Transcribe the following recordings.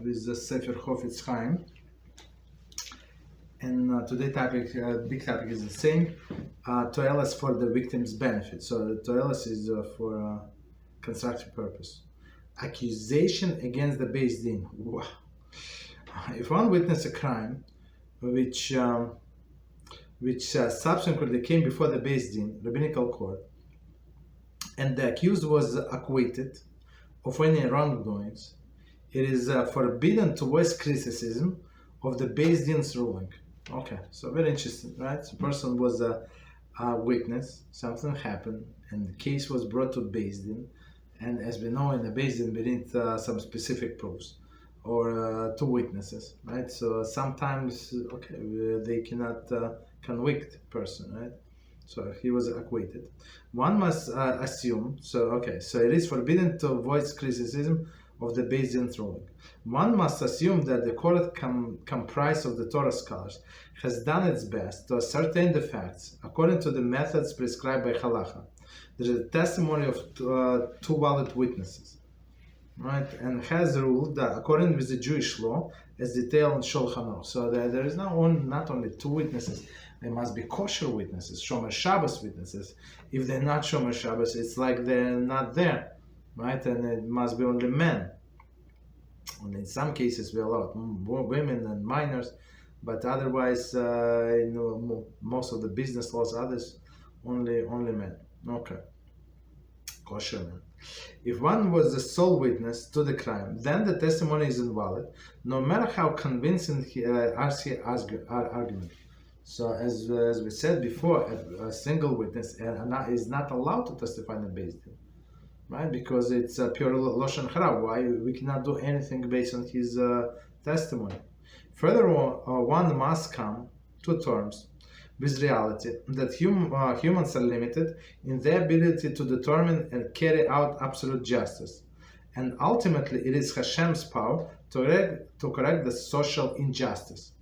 with the Sefer Chofetz Chaim, and today's topic, big topic is the same. Toelas for the victim's benefit. So toelas is for constructive purpose. Accusation against the Beis Din. Wow. If one witnessed a crime which subsequently came before the Beis Din, Rabbinic court, and the accused was acquitted of any wrongdoings, it is forbidden to voice criticism of the Beis Din's ruling. Okay, so very interesting, right? The person was a witness, something happened, and the case was brought to Beis Din, and as we know in the Beis Din we need some specific proofs or two witnesses, right? So sometimes, okay, they cannot convict person, right? So he was acquitted. One must assume, so it is forbidden to voice criticism of the Beis Din's ruling. One must assume that the court comprised of the Torah scholars has done its best to ascertain the facts according to the methods prescribed by Halacha. There is a testimony of two valid witnesses, right? And has ruled that according with the Jewish law as detailed in Shulchan Hara. So there is not only two witnesses. They must be kosher witnesses, Shomer Shabbos witnesses. If they're not Shomer Shabbos, it's like they're not there, right? And it must be only men. And in some cases, we allow women and minors, but otherwise, most of the business laws, others, only men. Okay, kosher men. If one was the sole witness to the crime, then the testimony is invalid, no matter how convincing his argument. So as we said before, a single witness is not allowed to testify in the Beis Din, right? Because it's a pure Lashon Hara. Why we cannot do anything based on his testimony? Furthermore, one must come to terms with reality that humans are limited in their ability to determine and carry out absolute justice, and ultimately it is Hashem's power to correct the social injustice.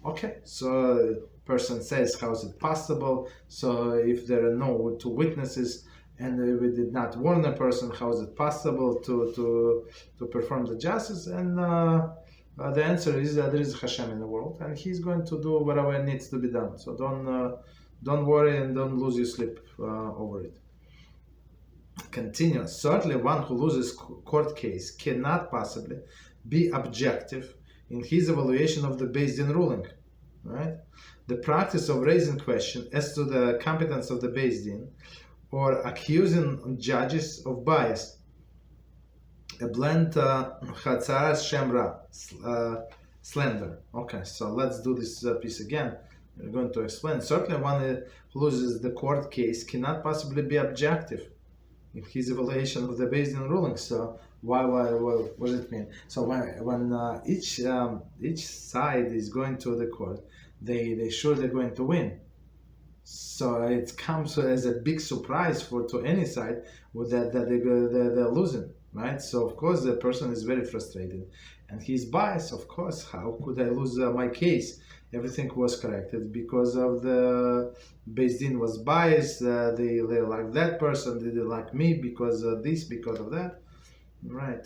Okay, so person says, how is it possible? So if there are no two witnesses and we did not warn a person, how is it possible to perform the justice? And the answer is that there is Hashem in the world, and He's going to do whatever needs to be done. So don't worry and don't lose your sleep over it. Continue. Certainly, one who loses court case cannot possibly be objective in his evaluation of the Beis Din ruling, right? The practice of raising question as to the competence of the Beis Din or accusing judges of bias, a blend Accusations, Slander. Okay, so let's do this piece again. We're going to explain. Certainly one who loses the court case cannot possibly be objective in his evaluation of the Beis Din ruling. So why what does it mean? So when each side is going to the court, they sure they're going to win. So it comes as a big surprise to any side that they're losing, right? So of course the person is very frustrated, and he's biased. Of course, how could I lose my case? Everything was corrected because of the Beis Din was biased. They like that person. They didn't like me because of this, because of that, right?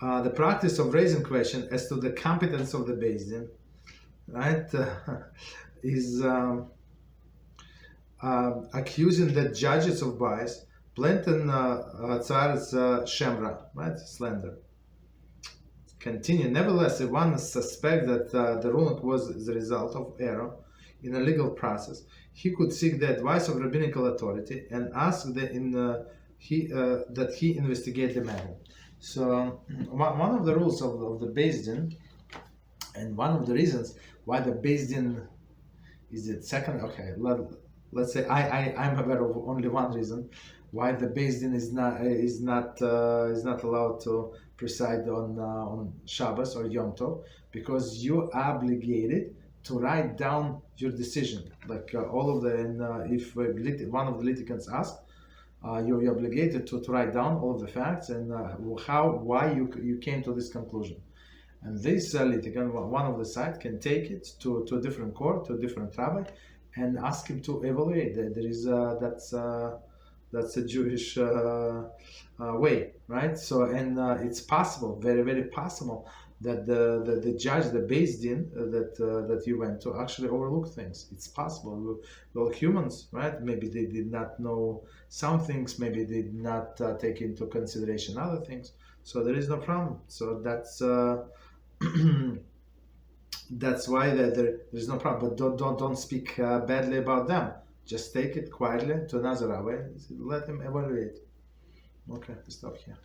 The practice of raising question as to the competence of the Beis Din, right, is accusing the judges of bias, planting Shemra, right, slander. Continue. Nevertheless, if one suspects that the ruling was the result of error in a legal process, he could seek the advice of rabbinic authority and ask that he investigate the matter. So one of the rules of the Beis Din, and one of the reasons why the Beis Din is the second. Okay, let's say I'm aware of only one reason why the Beis Din is not allowed to preside on Shabbos or Yom Tov, because you're obligated to write down your decision. Like all of the, if one of the litigants asks, you're obligated to write down all of the facts and why you came to this conclusion. And this litigant, one of the side, can take it to a different court, to a different rabbi, and ask him to evaluate. There is That's a Jewish way, right? So, and it's possible, very, very possible, that the judge, the Beis Din that you went to, actually overlooked things. It's possible. We're all humans, right? Maybe they did not know some things. Maybe they did not take into consideration other things. So there is no problem. So that's that's why there's no problem. But don't speak badly about them. Just take it quietly to another rabbi. Let him evaluate. Okay, stop here.